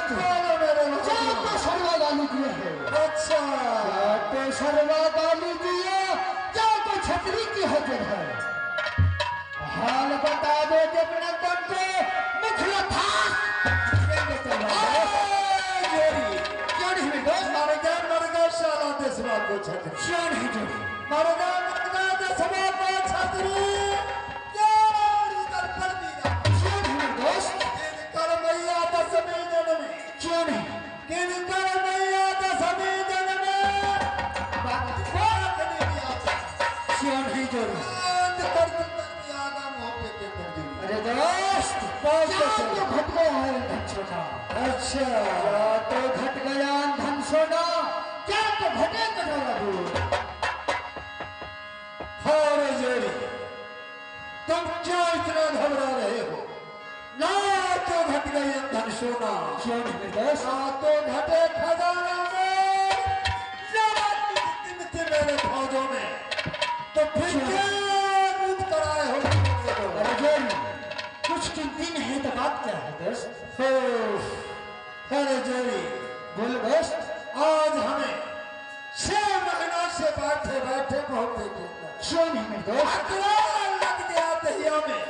शर्मा गाली दिया है। अच्छा तो शर्मा गाली दिया क्या तो छतरी की हजर है। हाल बता दो जब न तब को मुखला था क्यों नहीं दोस्त मर गया शाला देशवा को छतरी क्यों नहीं जोड़ी मर गया देशवा को छतरी इधर कर दिया क्यों नहीं दोस्त कर मैया दस जन में क्यों नहीं किन कर मैया दस जन में बात नहीं आता क्यों नहीं जोड़ी कर आगा मुंह पे के कर दी अरे दोस्त क्या तो घट गया है धन सोना। अच्छा क्या तो घट गया धन सोना क्या तो घटे कटोरा दूध। हारे जोड़ी तुम क्यों इतना घबरा रहे हो ना तो घट गई धन सोना क्यों नहीं दोस्त ना तो घटे खजाना में जरा कीमती मेरे फौजों में तो फिर क्या लूट कराए हो अरे जोड़ी कुछ कीमती नहीं तो बात क्या है दोस्त। अरे जोड़ी बोलो दोस्त आज हमें 6 महीना से बैठे बैठे बहुत देखे क्यों नहीं दोस्त लग गया दहिया में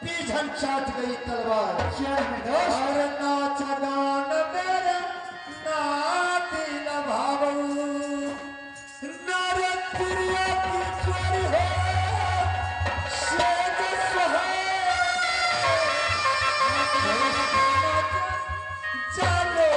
पीछन चाट गई तलवार क्यों नहीं दोस्त और नाच गान मेरे नाती न भावू नारे प्रिया की चोरी हो शेद सहे चलो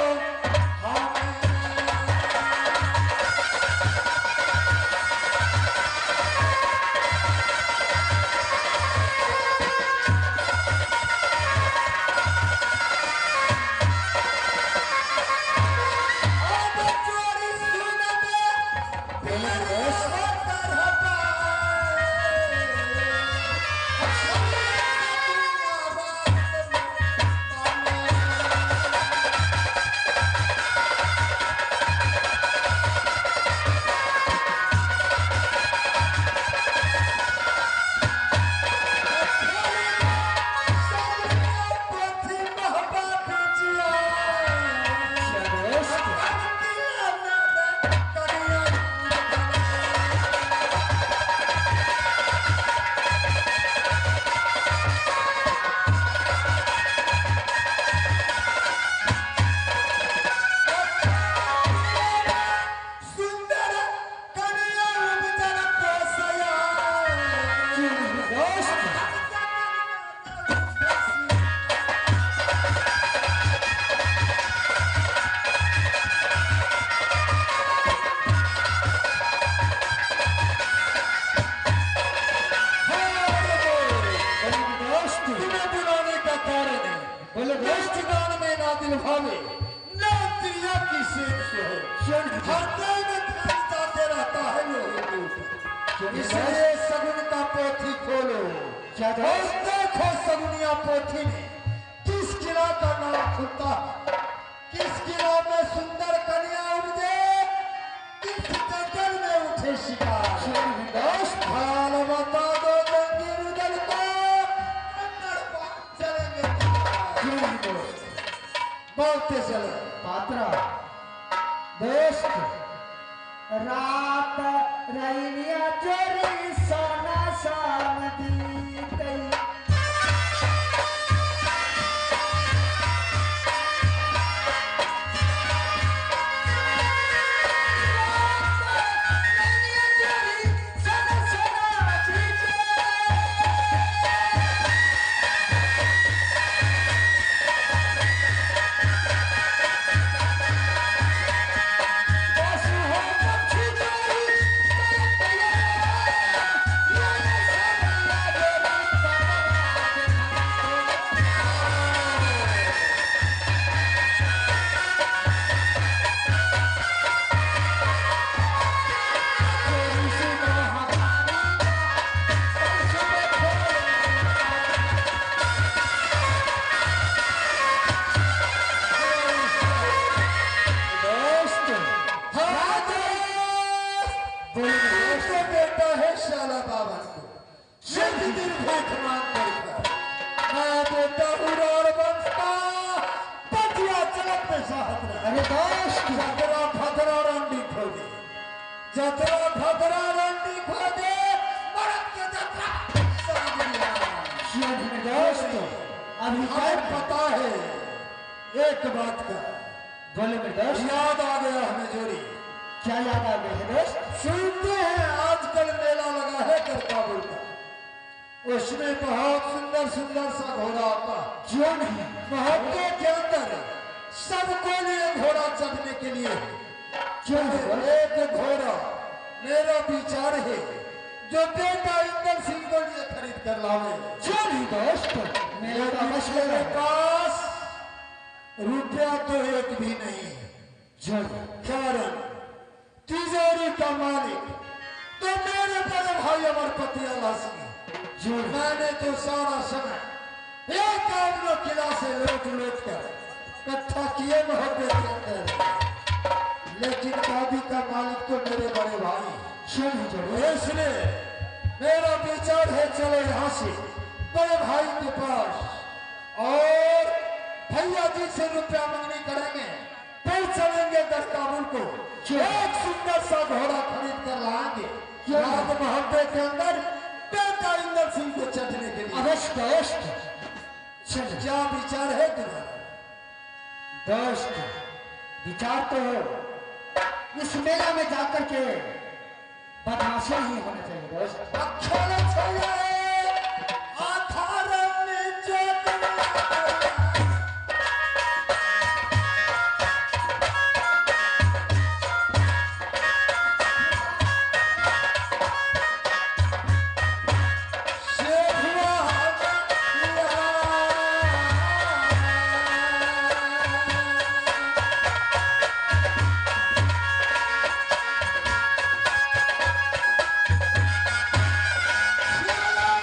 इसलिए सगुन का पोथी खोलो क्या और देखो सगुनिया पोथी में किस किला का नाम खुलता है किस किला में सुंदर कन्या उपजे किस जंगल में उठे शिकार दोस्त हाल बता दो जंगीर उदल को चलेंगे बोलते चले पात्रा दोस्त रात रैनिया चोरी सोना सामदी कई में चाहत रहा अरे दोस्त जतरा भद्रा रंडी खोदे जतरा भद्रा रंडी खोदे मरद के जतरा सागरिया क्यों मेरे दोस्त अभी हमें पता है एक बात का बोले मेरे दोस्त याद आ गया हमें जोड़ी क्या याद आ गया है दोस्त? सुनते हैं आजकल मेला लगा है करकाबुल का उसमें बहुत सुंदर सुंदर सा घोड़ा आता है क्यों नहीं? मोहल्ले के अंदर सबको लिए घोड़ा चढ़ने के लिए क्यों नहीं? एक घोड़ा मेरा विचार है जो बेटा इंदर सिंह को लिए खरीद कर लावे क्यों नहीं दोस्त? मेरा तो मसला मेरे है। पास रुपया तो एक भी नहीं है जरूर कारण तिजोरी का मालिक तो मेरे बड़े भाई अमरपति अल्लाह सिंह जरूर मैंने तो सारा समय एक आमनो किला से लौट लौट कर इकट्ठा किए मोहब्बत के अंदर लेकिन गादी का मालिक तो मेरे बड़े भाई क्यों नहीं जरूर? इसलिए मेरा विचार है चलो यहाँ से बड़े भाई के पास और भैया जी से रुपया मांगनी करेंगे फिर चलेंगे दरकाबुल को एक सुंदर सा घोड़ा खरीद कर लाएंगे रात मोहब्बे के अंदर बेटा इंदर सिंह को चढ़ने के लिए अवश्य दोस्त चल क्या विचार है तुम्हारा दोस्त विचार तो हो इस मेला में जाकर के बदमाशी ही होना चाहिए दोस्त। अखेला चाहिए आधार में जो क्यों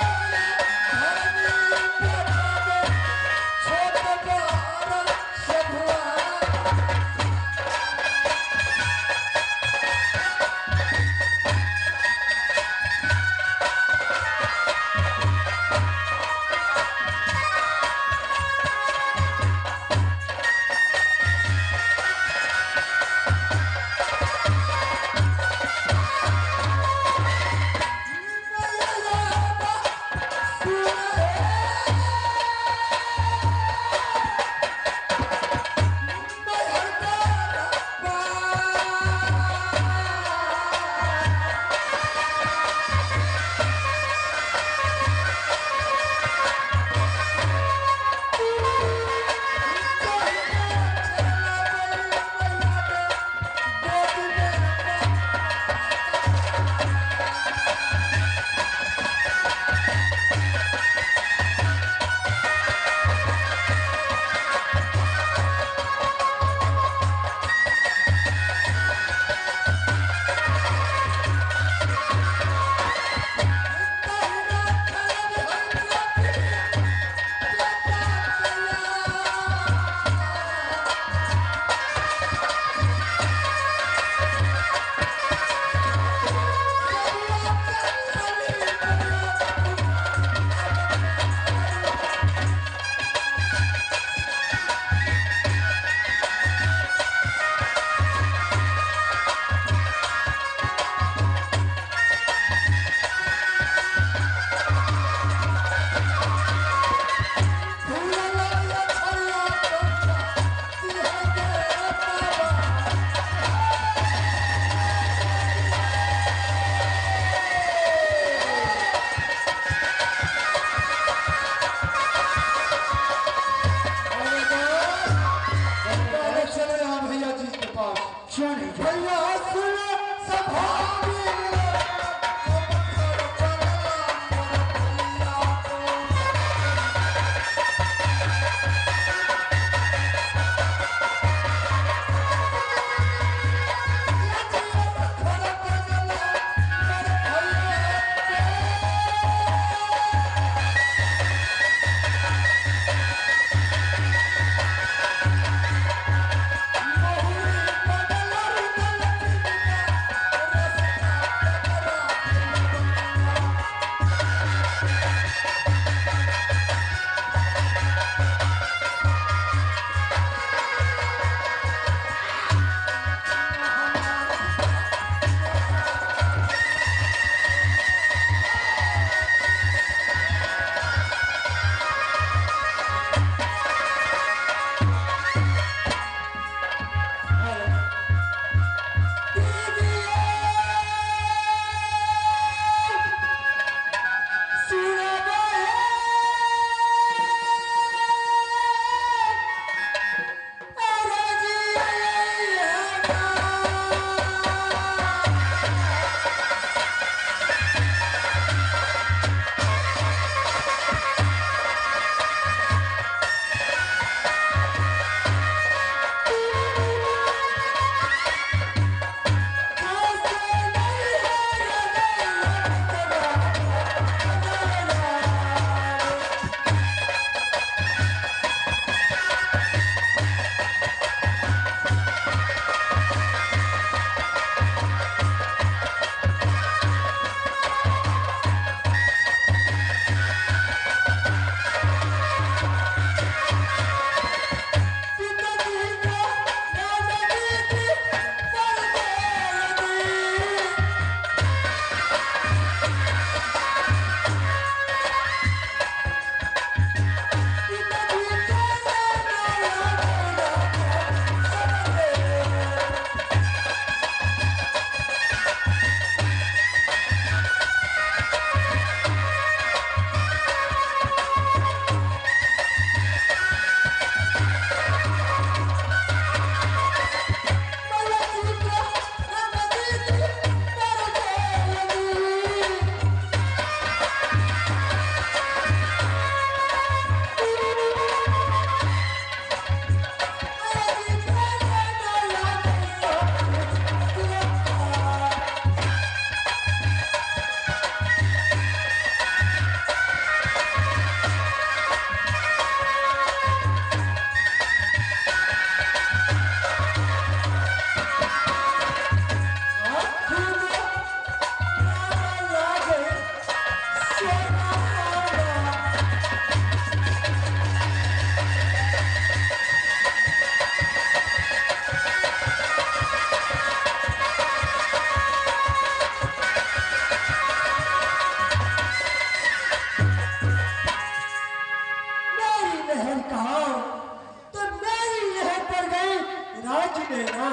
नैना,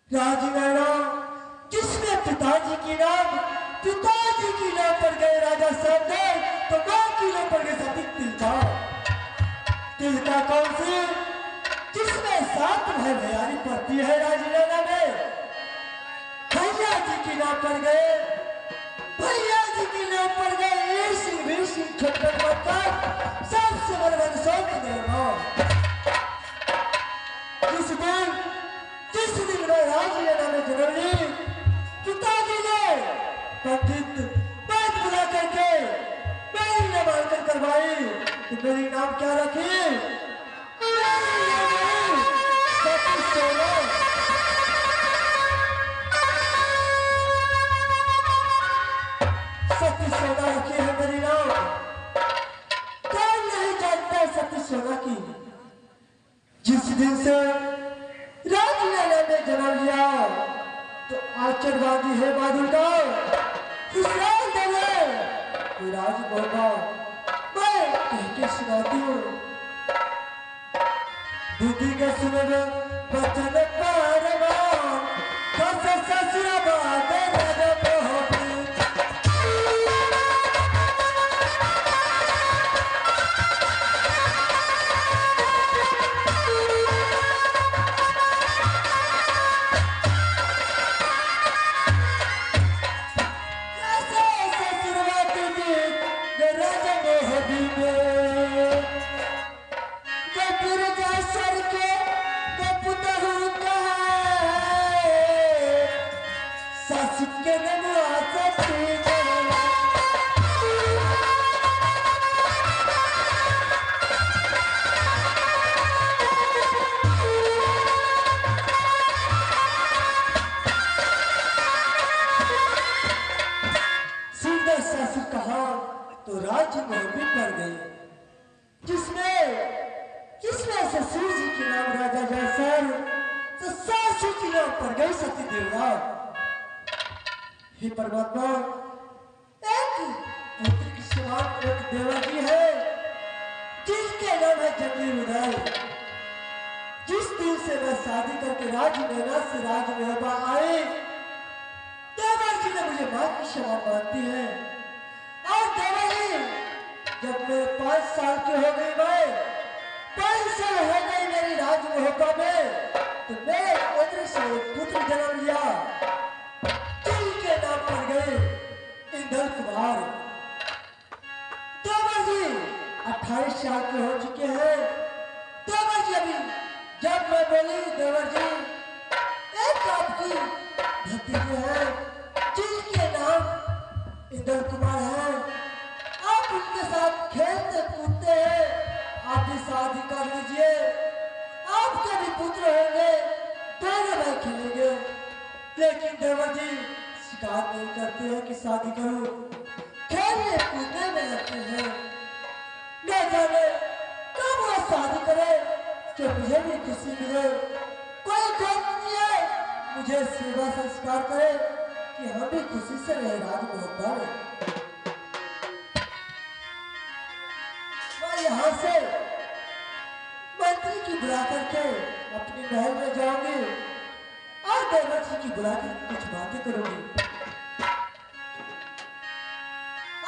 राजनैना जिसमें पिताजी की नाम पर गए राजा सरदार, तो मां की नाम पर गए सती तिलका। तिलका कौन सी? जिसमें 7 भाई भैयारी पड़ती है राजनैना में। भैया जी की नाम पर गए, भैया जी की नाम पर गए ईर्षि वीर्षि छप्पन पत्थर सबसे बड़े वंशों के निर्माण। जिस दिन मैं राजनैना में जन्म ली, पिताजी ने पंडित बात बुला करके मेरी नामांकन करवाई। तो मेरी नाम क्या रखी? सती सोना। सती सोना रखी है मेरी नाम। कौन नहीं जानता सती सोना की? जिस दिन से राजनैना में जन्म लिया, तो आचर बांधी है बादल का खुशहाल दले कोई राज बोलना मैं कह के सुनाती हूँ। दूधी के सुन बचन पारमा ससुरा बात राजा मोहब्बत। तो राज्य में भी पड़ गई, जिसमें ससुर जी के नाम राजा जयसर, तो सासू के नाम पड़ गई सती देवरा। हे परमात्मा, एक पुत्र की समान एक देवा जी है जिसके नाम है जंगली उदय। जिस दिन से मैं शादी करके राजनैना से राजनैना आई, देवा जी ने मुझे मां की समान मानती है। और देवा जी, जब मैं 5 साल की हो गई, मैं 5 साल हो गई मेरी राजमोहब्बा में, तो मेरे पुत्र से पुत्र जन्म लिया जिनके नाम पर गए इंद्र कुमार। देवा जी 28 साल के हो चुके हैं। देवा जी अभी जब मैं बोली, देवा जी एक आपकी भतीजी है जिनके नाम इंद्र कुमार है, आप उनके साथ खेलते कूदते हैं, आप भी शादी कर लीजिए, आपके भी पुत्र होंगे, दोनों भाई खेलेंगे। लेकिन देवर जी शिकायत नहीं करते हैं कि शादी करो, खेलने कूदने में लगते हैं। न जाने कब वो शादी करे कि मुझे भी खुशी मिले। कोई गम नहीं है, मुझे सेवा संस्कार करे कि हम भी खुशी से रहे राजमोहब्बा में। मैं यहाँ से मंत्री की बुला करके अपने महल में जाऊंगी और देवर जी की बुला कर कुछ बातें करूंगी।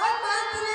और मंत्री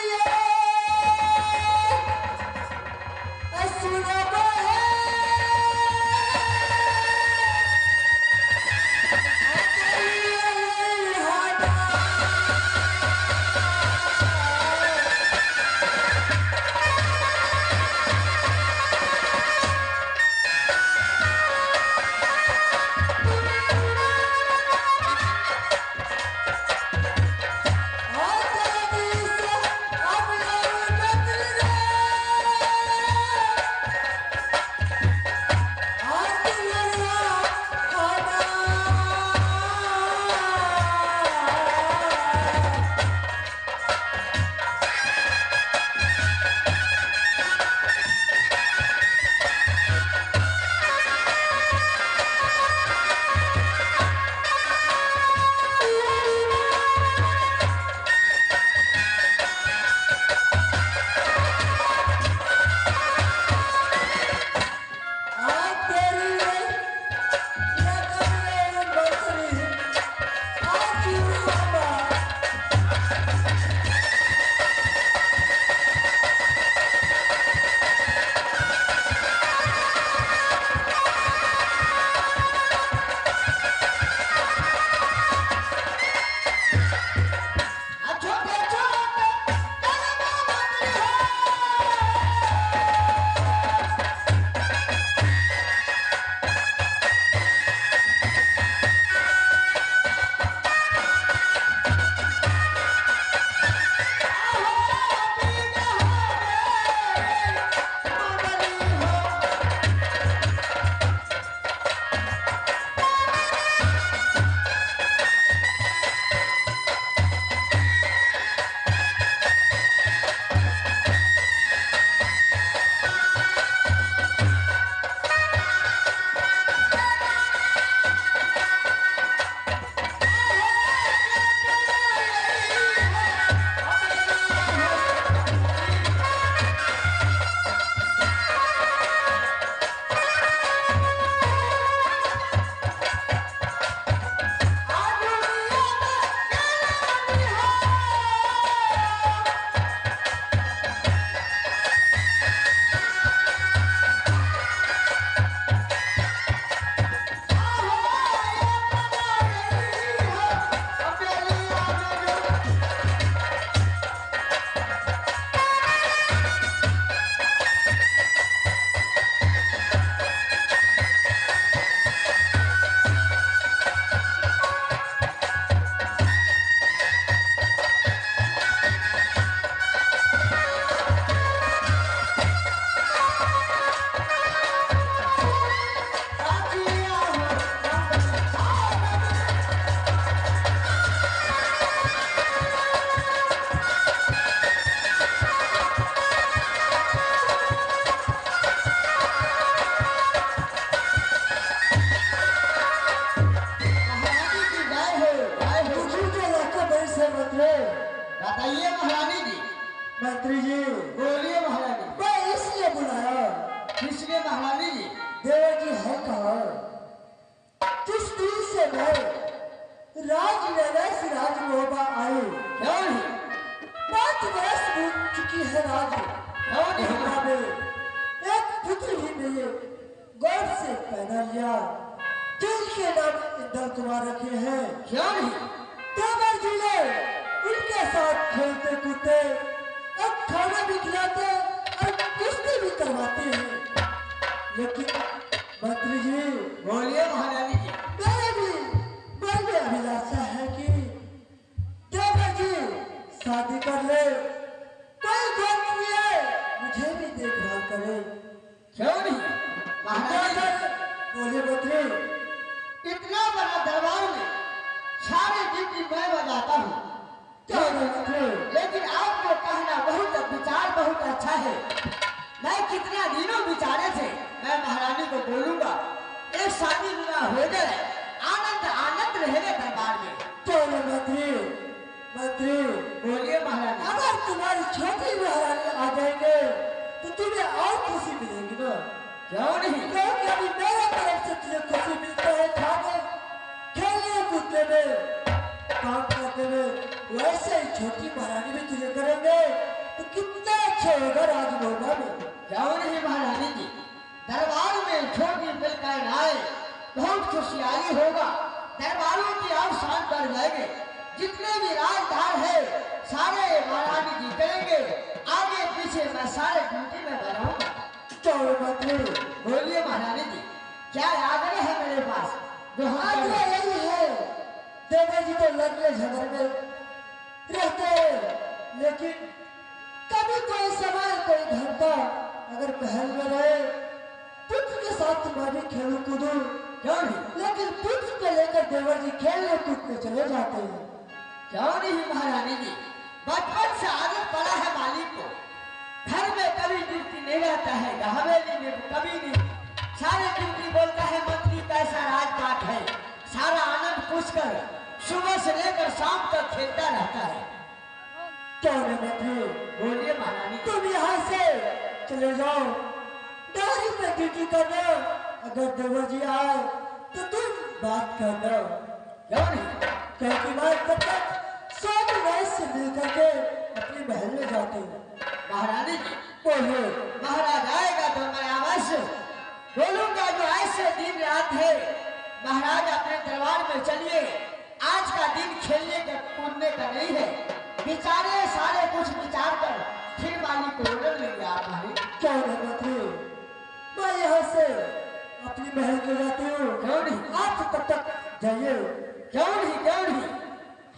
नरिया जिनके नाम इंदर कुमार रखे हैं। क्यों नहीं? देवर जी ने उनके साथ खेलते कूदते और खाना भी खिलाते और कुश्ती भी करवाते हैं। लेकिन मंत्री जी, बोलिए महारानी जी। मेरे भी मन में अभिलाषा है कि देवर जी शादी कर ले, कोई बात नहीं है, मुझे भी देखभाल करे। क्यों नहीं महारानी जी? बोले मंत्री, इतना बड़ा दरबार में सारे ड्यूटी मैं बजाता हूँ, क्या मंत्री? लेकिन आपको कहना बहुत विचार बहुत अच्छा है। मैं कितना दिनों विचारे थे, मैं महारानी को बोलूंगा एक शादी विवाह हो जाए, आनंद आनंद रहेगा दरबार में। बोले मंत्री, मंत्री बोलिए महारानी। अगर तुम्हारी छोटी महारानी आ जाएंगे तो तुम्हें और खुशी मिलेगी ना? क्यों नहीं? क्योंकि अभी मेरे तरफ से तुझे खुशी मिलता है खाने खेलने कूदने में काम करने में, वैसे ही छोटी महारानी भी तुझे करेंगे तो कितना अच्छा होगा राजभोगा में। क्यों नहीं महारानी जी? दरबार में छोटी मिलकर आए बहुत खुशहाली होगा, दरबारों की और शान बढ़ जाएंगे। जितने भी राजदार है सारे महारानी जी करेंगे, आगे पीछे मैं सारे ड्यूटी में बनाऊंगा। चलो मंत्री, बोलिए महारानी जी, क्या आग्रह है मेरे पास? जो हम आग्रह यही है, देवर जी तो लड़ने झगड़ में रहते हैं, लेकिन कभी कोई समय कोई घंटा अगर महल में रहे, पुत्र के साथ तुम्हारी खेलू कूदू। क्यों नहीं? लेकिन पुत्र को लेकर देवर जी खेलने कूदने चले जाते हैं। क्यों नहीं महारानी जी? बचपन से आदत पड़ा है मालिक को, घर में कभी ड्यूटी नहीं रहता है, हवेली में कभी नहीं, सारे ड्यूटी बोलता है मंत्री कैसा राजपाट है, सारा आनंद पूछकर सुबह से लेकर शाम तक खेलता रहता है। क्यों नहीं मंत्री? बोलिए महारानी। तुम यहाँ से चले जाओ, डायरी पे ड्यूटी करना, अगर देवर जी आए तो तुम बात करना। क्यों नहीं? क्योंकि मैं तब तक स्वामी राय से मिल करके अपनी महल में जाती हूँ। महारानी जी, बोलिए। महाराज आएगा तो मैं अवश्य बोलूंगा, जो ऐसे दिन रात है महाराज अपने दरबार में चलिए, आज का दिन खेलने का कूदने का नहीं है, विचारे सारे कुछ विचार कर फिर मालिक को ऑर्डर लेंगे आप मालिक। क्यों नहीं मंत्री, मैं यहाँ से अपनी महल को जाती हूँ। क्यों नहीं? आप तब तक जाइए। क्यों नहीं? क्यों नहीं?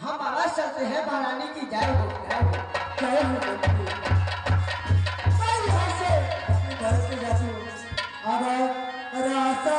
हम अवश्य चलते हैं, महारानी की जय हो, जय हो। जय हो मंत्री। मैं यहाँ से अपनी महल को जाती हूँ। अब रास्ता